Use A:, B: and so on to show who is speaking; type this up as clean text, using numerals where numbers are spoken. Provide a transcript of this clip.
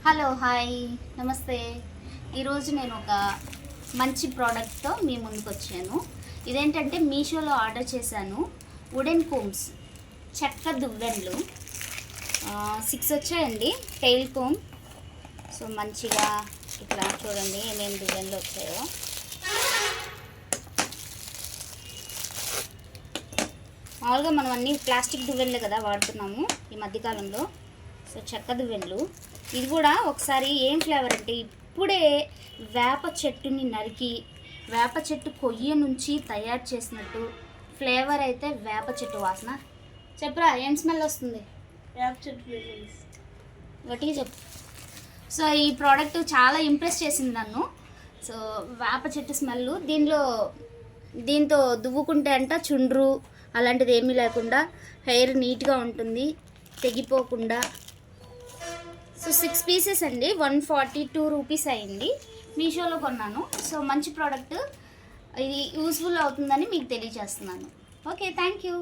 A: Hello hi నమస్తే. ఈరోజు నేను ఒక మంచి ప్రోడక్ట్తో మీ ముందుకు వచ్చాను. ఇదేంటంటే మీషోలో ఆర్డర్ చేశాను. వుడెన్ కోమ్స్, చెక్క దువ్వెనలు 6 వచ్చాయండి. Tile come. సో మంచిగా ఇట్లా చూడండి ఏమేమి దువ్వెనలు వచ్చాయో. మామూలుగా మనం అన్నీ ప్లాస్టిక్ దువ్వెనలే కదా వాడుతున్నాము ఈ మధ్యకాలంలో. సో చెక్క దువ్వెనలు. ఇది కూడా ఒకసారి ఏం ఫ్లేవర్ అంటే ఇప్పుడే వేప చెట్టుని నరికి వేప చెట్టు కొయ్య నుంచి తయారు చేసినట్టు ఫ్లేవర్ అయితే వేప చెట్టు వాసన. చెప్పురా ఏం స్మెల్ వస్తుంది?
B: వేప చెట్టు
A: గట్టిగా చెప్పు. సో ఈ ప్రోడక్ట్ చాలా ఇంప్రెస్ చేసింది నన్ను. సో వేప చెట్టు స్మెల్ దీంతో దువ్వుకుంటే అంట చుండ్రు అలాంటిది ఏమీ లేకుండా హెయిర్ నీట్గా ఉంటుంది, తెగిపోకుండా. సో 6 పీసెస్ అండి, 142 రూపీస్ అయింది. మీషోలో కొన్నాను. సో మంచి ప్రోడక్ట్, ఇది యూస్ఫుల్ అవుతుందని మీకు తెలియజేస్తున్నాను. Okay, thank you.